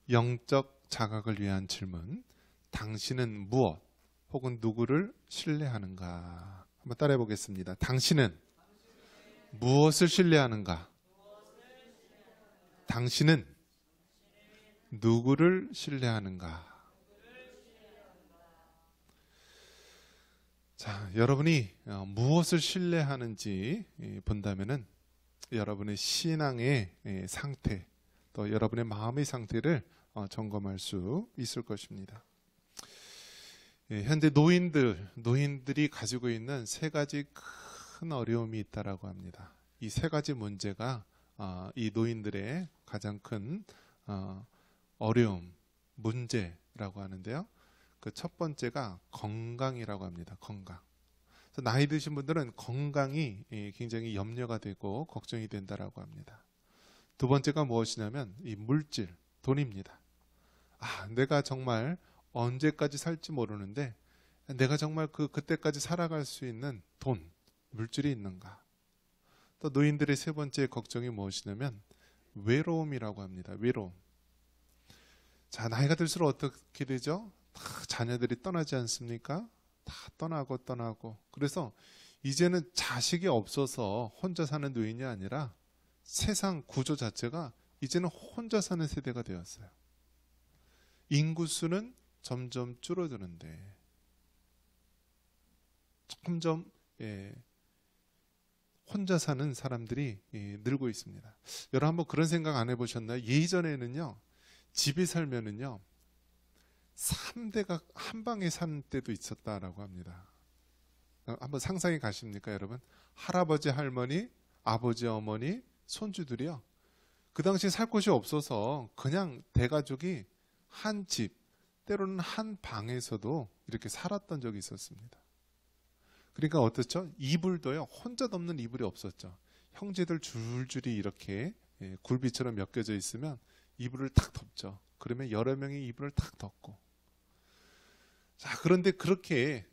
영적 자각을 위한 질문. 당신은 무엇 혹은 누구를 신뢰하는가? 한번 따라해 보겠습니다. 당신은 무엇을 신뢰하는가? 당신은 누구를 신뢰하는가? 자, 여러분이 무엇을 신뢰하는지 본다면은 여러분의 신앙의 상태, 또 여러분의 마음의 상태를 점검할 수 있을 것입니다. 현재 노인들이 가지고 있는 세 가지 큰 어려움이 있다라고 합니다. 이 세 가지 문제가 이 노인들의 가장 큰 어려움, 문제라고 하는데요. 그 첫 번째가 건강이라고 합니다. 건강. 그래서 나이 드신 분들은 건강이 굉장히 염려가 되고 걱정이 된다라고 합니다. 두 번째가 무엇이냐면 이 물질, 돈입니다. 내가 정말 언제까지 살지 모르는데 내가 정말 그때까지 살아갈 수 있는 돈, 물질이 있는가? 또 노인들의 세 번째 걱정이 무엇이냐면 외로움이라고 합니다. 외로움. 자, 나이가 들수록 어떻게 되죠? 다 자녀들이 떠나지 않습니까? 다 떠나고 그래서 이제는 자식이 없어서 혼자 사는 노인이 아니라 세상 구조 자체가 이제는 혼자 사는 세대가 되었어요. 인구수는 점점 줄어드는데 점점 혼자 사는 사람들이 늘고 있습니다. 여러분 한번 그런 생각 안 해보셨나요? 예전에는요, 집에 살면은요 3대가 한 방에 사는 때도 있었다라고 합니다. 한번 상상이 가십니까, 여러분? 할아버지, 할머니, 아버지, 어머니, 손주들이요. 그 당시에 살 곳이 없어서 그냥 대가족이 한 집, 때로는 한 방에서도 이렇게 살았던 적이 있었습니다. 그러니까 어떻죠? 이불도요, 혼자 덮는 이불이 없었죠. 형제들 줄줄이 이렇게 굴비처럼 엮여져 있으면 이불을 탁 덮죠. 그러면 여러 명이 이불을 탁 덮고. 자, 그런데 그렇게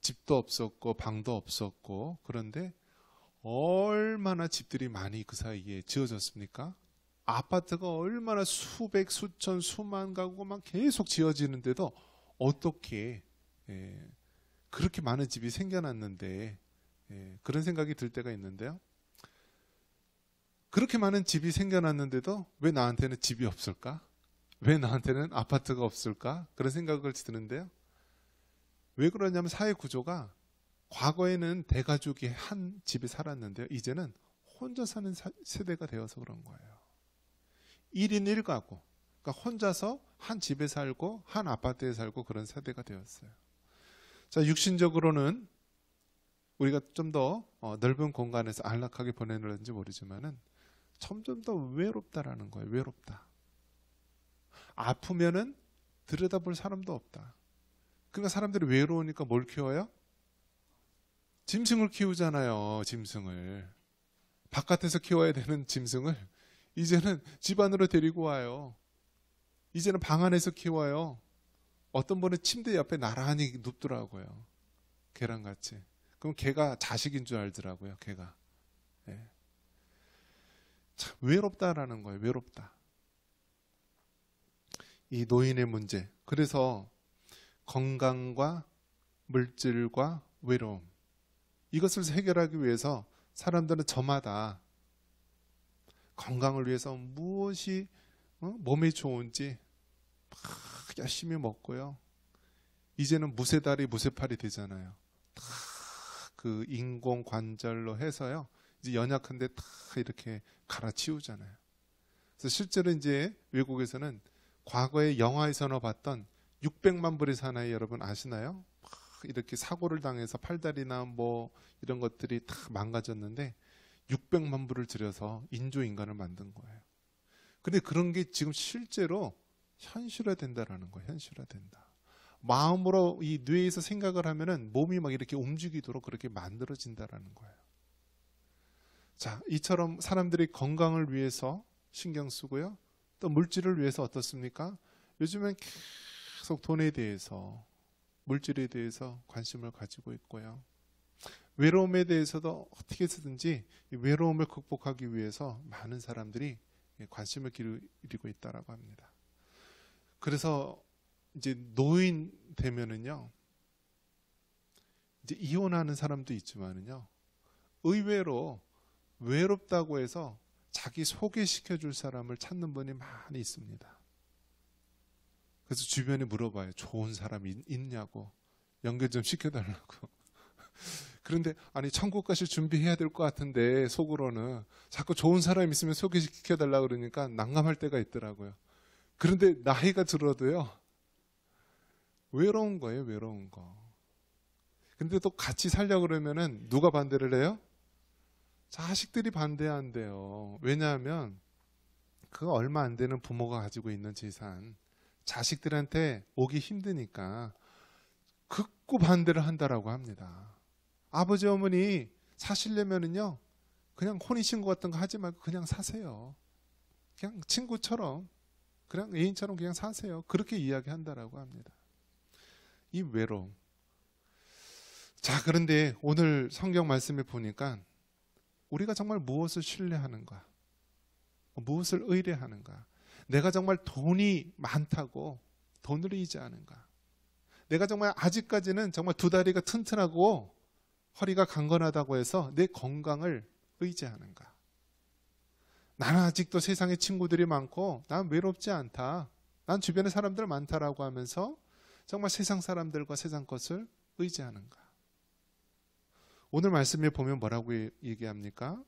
집도 없었고 방도 없었고, 그런데 얼마나 집들이 많이 그 사이에 지어졌습니까? 아파트가 얼마나 수백, 수천, 수만 가구만 계속 지어지는데도 어떻게 그렇게 많은 집이 생겨났는데, 그런 생각이 들 때가 있는데요. 그렇게 많은 집이 생겨났는데도 왜 나한테는 집이 없을까? 왜 나한테는 아파트가 없을까? 그런 생각을 드는데요. 왜 그러냐면 사회 구조가 과거에는 대가족이 한 집에 살았는데요. 이제는 혼자 사는 세대가 되어서 그런 거예요. 1인 1가구. 그러니까 혼자서 한 집에 살고 한 아파트에 살고 그런 세대가 되었어요. 자, 육신적으로는 우리가 좀 더 넓은 공간에서 안락하게 보내는지 모르지만은 점점 더 외롭다라는 거예요. 외롭다. 아프면은 들여다볼 사람도 없다. 그러니까 사람들이 외로우니까 뭘 키워요? 짐승을 키우잖아요. 짐승을. 바깥에서 키워야 되는 짐승을 이제는 집 안으로 데리고 와요. 이제는 방 안에서 키워요. 어떤 분은 침대 옆에 나란히 눕더라고요. 개랑같이. 그럼 개가 자식인 줄 알더라고요. 개가. 참 외롭다라는 거예요. 외롭다. 이 노인의 문제. 그래서 건강과 물질과 외로움, 이것을 해결하기 위해서 사람들은 저마다 건강을 위해서 무엇이 몸에 좋은지 막 열심히 먹고요. 이제는 무쇠다리 무쇠팔이 되잖아요. 다 그 인공관절로 해서요, 이제 연약한데 다 이렇게 갈아치우잖아요. 그래서 실제로 이제 외국에서는 과거에 영화에서나 봤던 600만 불의 사나이 여러분 아시나요? 이렇게 사고를 당해서 팔다리나 뭐 이런 것들이 다 망가졌는데 600만 불을 들여서 인조인간을 만든 거예요. 근데 그런 게 지금 실제로 현실화된다라는 거예요. 현실화된다. 마음으로 이 뇌에서 생각을 하면은 몸이 막 이렇게 움직이도록 그렇게 만들어진다라는 거예요. 자, 이처럼 사람들이 건강을 위해서 신경 쓰고요. 또 물질을 위해서 어떻습니까? 요즘엔 계속 돈에 대해서, 물질에 대해서 관심을 가지고 있고요. 외로움에 대해서도 어떻게 해서든지 이 외로움을 극복하기 위해서 많은 사람들이 관심을 기울이고 있다고 합니다. 그래서 이제 노인 되면은요, 이제 이혼하는 사람도 있지만은요, 의외로 외롭다고 해서 자기 소개시켜 줄 사람을 찾는 분이 많이 있습니다. 그래서 주변에 물어봐요. 좋은 사람이 있냐고. 연결 좀 시켜달라고. 그런데 아니 천국 가실 준비해야 될 것 같은데 속으로는 자꾸 좋은 사람 있으면 소개시켜달라고 그러니까 난감할 때가 있더라고요. 그런데 나이가 들어도요, 외로운 거예요. 외로운 거. 근데 또 같이 살려고 그러면은 누가 반대를 해요? 자식들이 반대한대요. 왜냐하면 그 얼마 안 되는 부모가 가지고 있는 재산 자식들한테 오기 힘드니까 극구 반대를 한다라고 합니다. 아버지 어머니 사시려면은요, 그냥 혼인신고 같은 거 하지 말고 그냥 사세요. 그냥 친구처럼, 그냥 애인처럼 그냥 사세요. 그렇게 이야기한다라고 합니다. 이 외로움. 자, 그런데 오늘 성경 말씀에 보니까 우리가 정말 무엇을 신뢰하는가, 무엇을 의뢰하는가, 내가 정말 돈이 많다고 돈을 의지하는가, 내가 정말 아직까지는 정말 두 다리가 튼튼하고 허리가 강건하다고 해서 내 건강을 의지하는가, 나는 아직도 세상에 친구들이 많고 난 외롭지 않다, 난 주변에 사람들 많다라고 하면서 정말 세상 사람들과 세상 것을 의지하는가. 오늘 말씀에 보면 뭐라고 얘기합니까?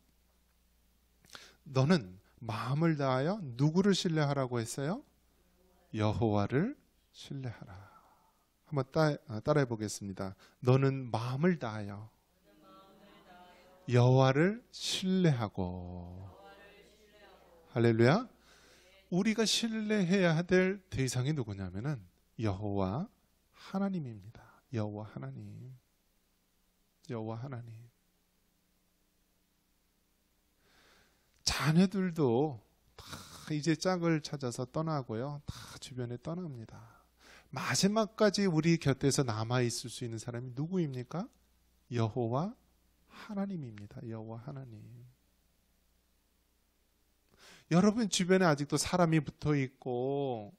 너는 마음을 다하여 누구를 신뢰하라고 했어요? 여호와를 신뢰하라. 한번 따라해 보겠습니다. 너는 마음을 다하여 여호와를 신뢰하고. 할렐루야. 우리가 신뢰해야 될 대상이 누구냐면은 여호와 하나님입니다. 여호와 하나님. 여호와 하나님. 자녀들도 다 이제 짝을 찾아서 떠나고요, 다 주변에 떠납니다. 마지막까지 우리 곁에서 남아있을 수 있는 사람이 누구입니까? 여호와 하나님입니다. 여호와 하나님. 여러분 주변에 아직도 사람이 붙어있고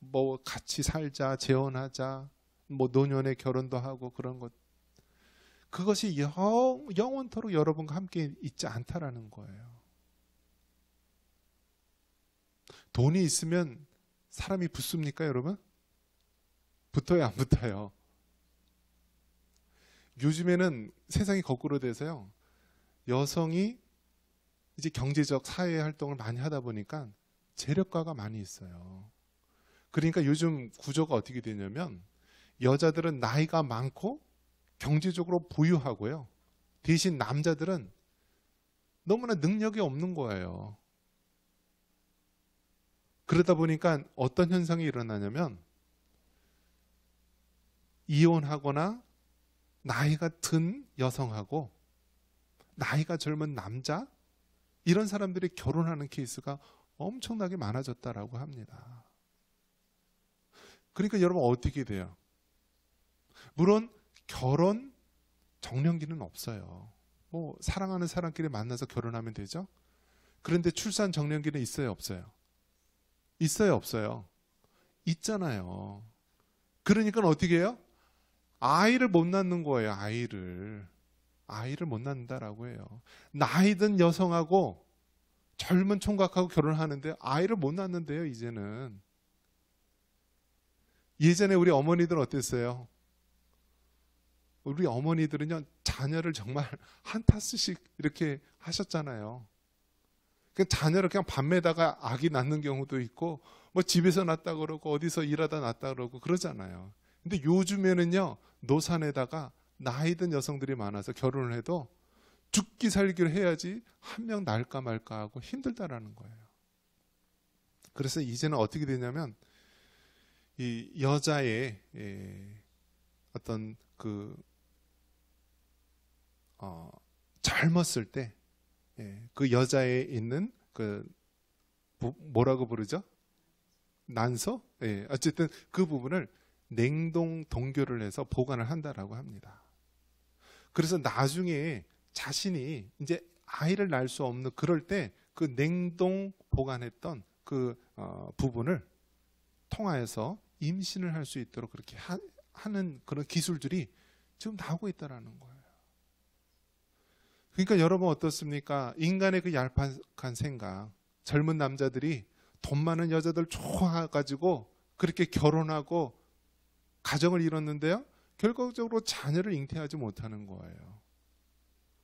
뭐 같이 살자, 재혼하자, 뭐 노년에 결혼도 하고 그런 것, 그것이 영원토록 여러분과 함께 있지 않다라는 거예요. 돈이 있으면 사람이 붙습니까, 여러분? 붙어요, 안 붙어요? 요즘에는 세상이 거꾸로 돼서요, 여성이 이제 경제적 사회 활동을 많이 하다 보니까 재력가가 많이 있어요. 그러니까 요즘 구조가 어떻게 되냐면 여자들은 나이가 많고 경제적으로 부유하고요, 대신 남자들은 너무나 능력이 없는 거예요. 그러다 보니까 어떤 현상이 일어나냐면 이혼하거나 나이가 든 여성하고 나이가 젊은 남자, 이런 사람들이 결혼하는 케이스가 엄청나게 많아졌다라고 합니다. 그러니까 여러분 어떻게 돼요? 물론 결혼 정년기는 없어요. 뭐 사랑하는 사람끼리 만나서 결혼하면 되죠. 그런데 출산 정년기는 있어요, 없어요? 있어요, 없어요? 있잖아요. 그러니까 어떻게 해요? 아이를 못 낳는 거예요. 아이를 못 낳는다라고 해요. 나이 든 여성하고 젊은 총각하고 결혼하는데 아이를 못 낳는데요, 이제는. 예전에 우리 어머니들 어땠어요? 우리 어머니들은요, 자녀를 정말 한 타스씩 이렇게 하셨잖아요. 자녀를 그냥 밤에다가 아기 낳는 경우도 있고, 뭐 집에서 낳다 그러고 어디서 일하다 낳다 그러고 그러잖아요. 근데 요즘에는요, 노산에다가 나이 든 여성들이 많아서 결혼을 해도 죽기 살기를 해야지 한 명 낳을까 말까 하고 힘들다라는 거예요. 그래서 이제는 어떻게 되냐면 이 여자의 어떤 그 젊었을 때 그 여자에 있는 그 뭐라고 부르죠? 난소? 어쨌든 그 부분을 냉동 동결을 해서 보관을 한다라고 합니다. 그래서 나중에 자신이 이제 아이를 낳을 수 없는 그럴 때 그 냉동 보관했던 그 부분을 통하여서 임신을 할 수 있도록 그렇게 하는 그런 기술들이 지금 나오고 있다는 거예요. 그러니까 여러분 어떻습니까? 인간의 그 얄팍한 생각, 젊은 남자들이 돈 많은 여자들 좋아가지고 그렇게 결혼하고 가정을 이뤘는데요, 결과적으로 자녀를 잉태하지 못하는 거예요.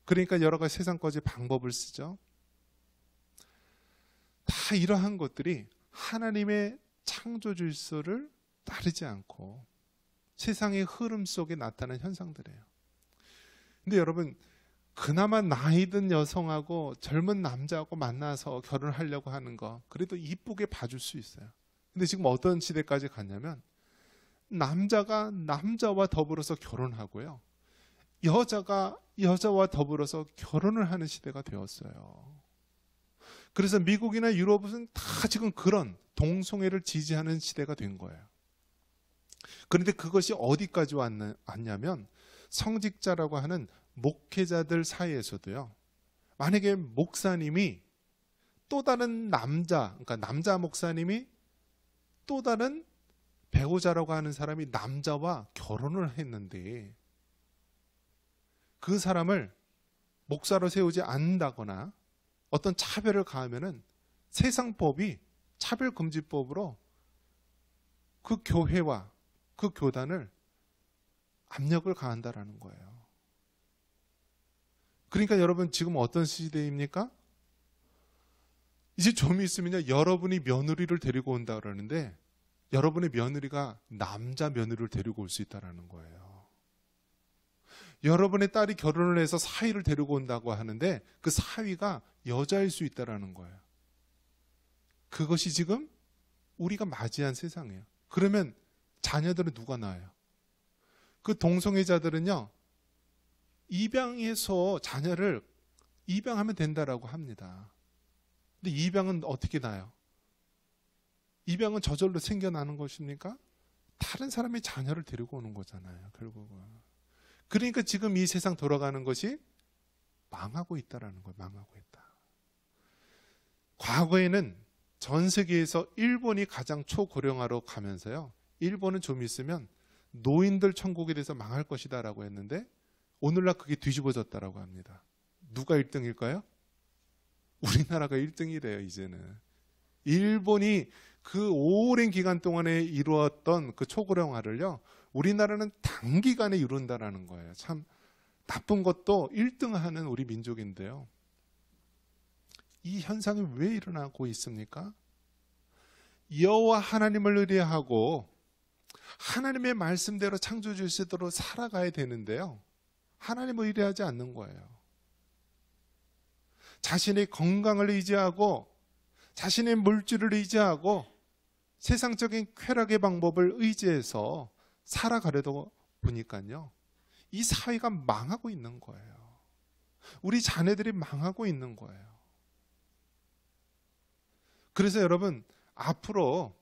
그러니까 여러 가지 세상 거지 방법을 쓰죠. 다 이러한 것들이 하나님의 창조 질서를 따르지 않고 세상의 흐름 속에 나타나는 현상들이에요. 근데 여러분, 그나마 나이 든 여성하고 젊은 남자하고 만나서 결혼하려고 하는 거 그래도 이쁘게 봐줄 수 있어요. 근데 지금 어떤 시대까지 갔냐면 남자가 남자와 더불어서 결혼하고요, 여자가 여자와 더불어서 결혼을 하는 시대가 되었어요. 그래서 미국이나 유럽은 다 지금 그런 동성애를 지지하는 시대가 된 거예요. 그런데 그것이 어디까지 왔냐면 성직자라고 하는 목회자들 사이에서도요, 만약에 목사님이 또 다른 남자, 그러니까 남자 목사님이 또 다른 배우자라고 하는 사람이 남자와 결혼을 했는데 그 사람을 목사로 세우지 않는다거나 어떤 차별을 가하면은 세상법이 차별금지법으로 그 교회와 그 교단을 압력을 가한다라는 거예요. 그러니까 여러분 지금 어떤 시대입니까? 이제 좀 있으면요, 여러분이 며느리를 데리고 온다 그러는데 여러분의 며느리가 남자 며느리를 데리고 올 수 있다는 거예요. 여러분의 딸이 결혼을 해서 사위를 데리고 온다고 하는데 그 사위가 여자일 수 있다는 거예요. 그것이 지금 우리가 맞이한 세상이에요. 그러면 자녀들은 누가 낳아요? 그 동성애자들은요, 입양해서 자녀를 입양하면 된다라고 합니다. 근데 입양은 어떻게 나요? 입양은 저절로 생겨나는 것입니까? 다른 사람의 자녀를 데리고 오는 거잖아요, 결국은. 그러니까 지금 이 세상 돌아가는 것이 망하고 있다라는 거예요. 망하고 있다. 과거에는 전 세계에서 일본이 가장 초고령화로 가면서요, 일본은 좀 있으면 노인들 천국에 대해서 망할 것이다라고 했는데 오늘날 그게 뒤집어졌다라고 합니다. 누가 1등일까요? 우리나라가 1등이래요, 이제는. 일본이 그 오랜 기간 동안에 이루었던 그 초고령화를요, 우리나라는 단기간에 이룬다라는 거예요. 참 나쁜 것도 1등하는 우리 민족인데요. 이 현상이 왜 일어나고 있습니까? 여호와 하나님을 의뢰하고 하나님의 말씀대로 창조 질서대로 살아가야 되는데요, 하나님을 의뢰하지 않는 거예요. 자신의 건강을 의지하고 자신의 물질을 의지하고 세상적인 쾌락의 방법을 의지해서 살아가려다 보니까요, 이 사회가 망하고 있는 거예요. 우리 자녀들이 망하고 있는 거예요. 그래서 여러분, 앞으로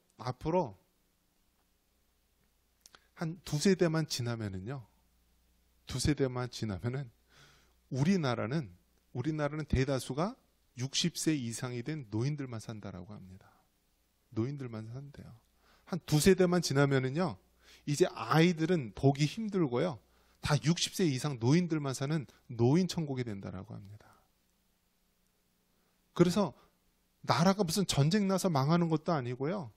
한 두세 대만 지나면은 우리나라는 대다수가 60세 이상이 된 노인들만 산다라고 합니다. 노인들만 산대요. 한 두세 대만 지나면은요, 이제 아이들은 보기 힘들고요, 다 60세 이상 노인들만 사는 노인 천국이 된다라고 합니다. 그래서 나라가 무슨 전쟁 나서 망하는 것도 아니고요,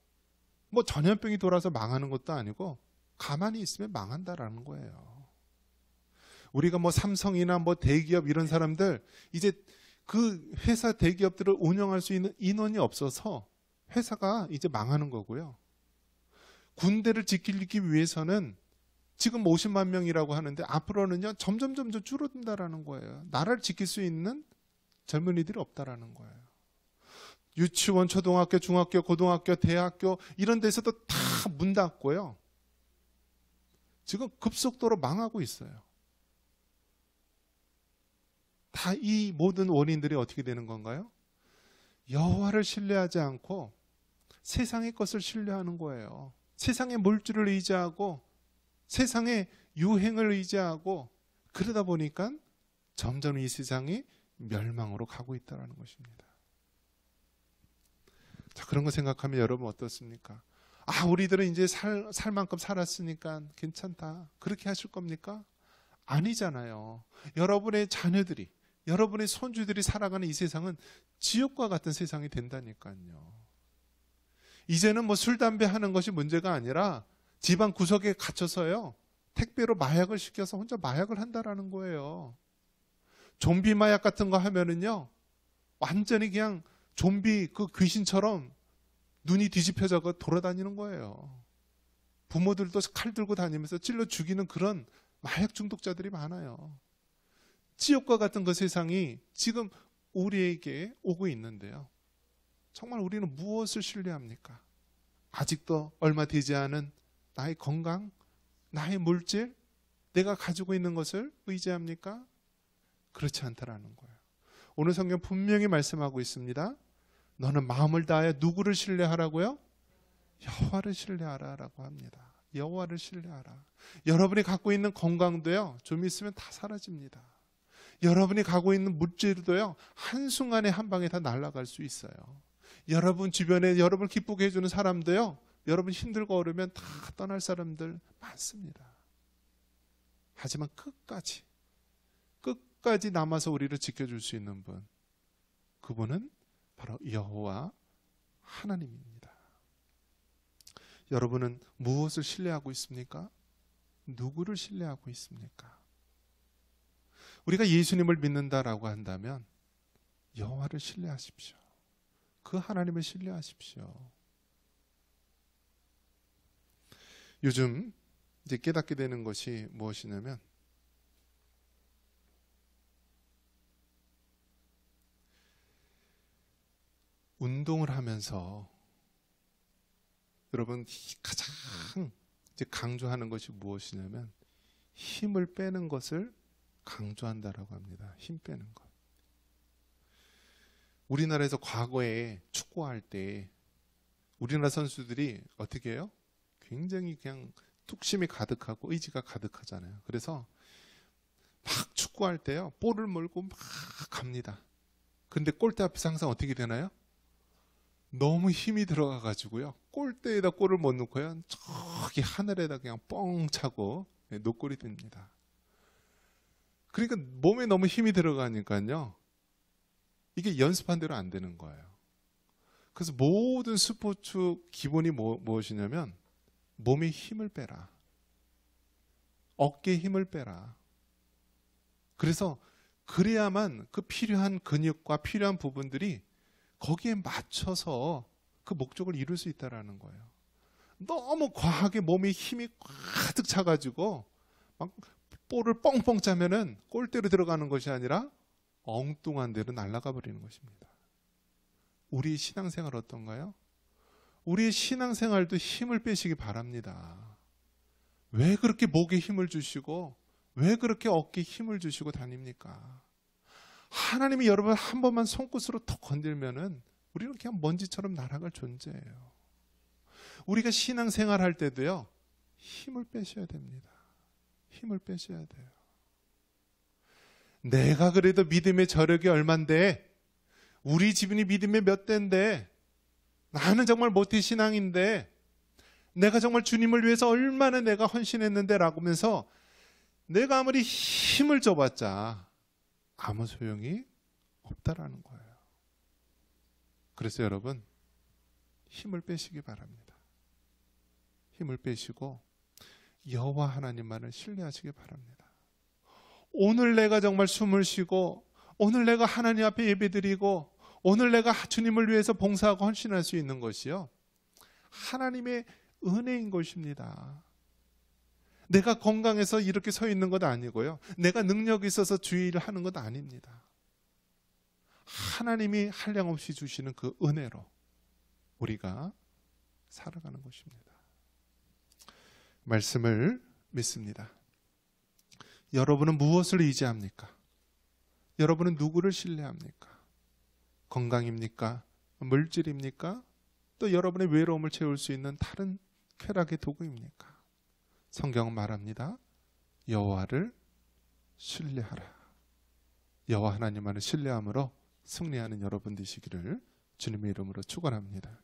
뭐 전염병이 돌아서 망하는 것도 아니고 가만히 있으면 망한다라는 거예요. 우리가 뭐 삼성이나 뭐 대기업 이런 사람들, 이제 그 회사 대기업들을 운영할 수 있는 인원이 없어서 회사가 이제 망하는 거고요. 군대를 지키기 위해서는 지금 50만 명이라고 하는데 앞으로는요, 점점 줄어든다라는 거예요. 나라를 지킬 수 있는 젊은이들이 없다라는 거예요. 유치원, 초등학교, 중학교, 고등학교, 대학교 이런 데서도 다 문 닫고요, 지금 급속도로 망하고 있어요. 다 이 모든 원인들이 어떻게 되는 건가요? 여호와를 신뢰하지 않고 세상의 것을 신뢰하는 거예요. 세상의 물질을 의지하고 세상의 유행을 의지하고, 그러다 보니까 점점 이 세상이 멸망으로 가고 있다는 것입니다. 자, 그런 거 생각하면 여러분 어떻습니까? 우리들은 이제 살 만큼 살았으니까 괜찮다. 그렇게 하실 겁니까? 아니잖아요. 여러분의 자녀들이, 여러분의 손주들이 살아가는 이 세상은 지옥과 같은 세상이 된다니까요. 이제는 뭐 술, 담배 하는 것이 문제가 아니라 집안 구석에 갇혀서요, 택배로 마약을 시켜서 혼자 마약을 한다라는 거예요. 좀비 마약 같은 거 하면은요, 완전히 그냥 좀비 그 귀신처럼 눈이 뒤집혀져 돌아다니는 거예요. 부모들도 칼 들고 다니면서 찔러 죽이는 그런 마약 중독자들이 많아요. 지옥과 같은 그 세상이 지금 우리에게 오고 있는데요. 정말 우리는 무엇을 신뢰합니까? 아직도 얼마 되지 않은 나의 건강, 나의 물질, 내가 가지고 있는 것을 의지합니까? 그렇지 않다라는 거예요. 오늘 성경 분명히 말씀하고 있습니다. 너는 마음을 다하여 누구를 신뢰하라고요? 여호와를 신뢰하라라고 합니다. 여호와를 신뢰하라. 여러분이 갖고 있는 건강도요, 좀 있으면 다 사라집니다. 여러분이 갖고 있는 물질도요, 한순간에 한 방에 다 날아갈 수 있어요. 여러분 주변에 여러분을 기쁘게 해주는 사람도요, 여러분 힘들고 어려우면 다 떠날 사람들 많습니다. 하지만 끝까지 남아서 우리를 지켜줄 수 있는 분, 그분은 바로 여호와 하나님입니다. 여러분은 무엇을 신뢰하고 있습니까? 누구를 신뢰하고 있습니까? 우리가 예수님을 믿는다라고 한다면 여호와를 신뢰하십시오. 그 하나님을 신뢰하십시오. 요즘 이제 깨닫게 되는 것이 무엇이냐면, 운동을 하면서 여러분 가장 이제 강조하는 것이 무엇이냐면 힘을 빼는 것을 강조한다라고 합니다. 힘 빼는 것. 우리나라에서 과거에 축구할 때 우리나라 선수들이 어떻게 해요? 굉장히 그냥 뚝심이 가득하고 의지가 가득하잖아요. 그래서 막 축구할 때요, 볼을 몰고 막 갑니다. 근데 골대 앞에서 항상 어떻게 되나요? 너무 힘이 들어가 가지고요, 골대에다 골을 못 넣고요, 저기 하늘에다 그냥 뻥 차고 노골이 됩니다. 그러니까 몸에 너무 힘이 들어가니까요, 이게 연습한 대로 안 되는 거예요. 그래서 모든 스포츠 기본이 무엇이냐면 몸에 힘을 빼라. 어깨에 힘을 빼라. 그래서 그래야만 그 필요한 근육과 필요한 부분들이 거기에 맞춰서 그 목적을 이룰 수 있다는 거예요. 너무 과하게 몸에 힘이 가득 차가지고 막 볼을 뻥뻥 차면은 골대로 들어가는 것이 아니라 엉뚱한 데로 날아가 버리는 것입니다. 우리 신앙생활 어떤가요? 우리의 신앙생활도 힘을 빼시기 바랍니다. 왜 그렇게 목에 힘을 주시고 왜 그렇게 어깨에 힘을 주시고 다닙니까? 하나님이 여러분 한 번만 손끝으로 톡 건들면은 우리는 그냥 먼지처럼 날아갈 존재예요. 우리가 신앙생활 할 때도요, 힘을 빼셔야 됩니다. 힘을 빼셔야 돼요. 내가 그래도 믿음의 저력이 얼만데, 우리 집안이 믿음의 몇 대인데, 나는 정말 모태 신앙인데, 내가 정말 주님을 위해서 얼마나 내가 헌신했는데 라고 하면서 내가 아무리 힘을 줘봤자 아무 소용이 없다라는 거예요. 그래서 여러분, 힘을 빼시기 바랍니다. 힘을 빼시고 여호와 하나님만을 신뢰하시기 바랍니다. 오늘 내가 정말 숨을 쉬고, 오늘 내가 하나님 앞에 예배드리고, 오늘 내가 주님을 위해서 봉사하고 헌신할 수 있는 것이요, 하나님의 은혜인 것입니다. 내가 건강해서 이렇게 서 있는 것 아니고요, 내가 능력이 있어서 주의를 하는 것 아닙니다. 하나님이 한량없이 주시는 그 은혜로 우리가 살아가는 것입니다. 말씀을 믿습니다. 여러분은 무엇을 의지합니까? 여러분은 누구를 신뢰합니까? 건강입니까? 물질입니까? 또 여러분의 외로움을 채울 수 있는 다른 쾌락의 도구입니까? 성경은 말합니다. 여호와를 신뢰하라. 여호와 하나님만을 신뢰함으로 승리하는 여러분 되시기를 주님의 이름으로 축원합니다.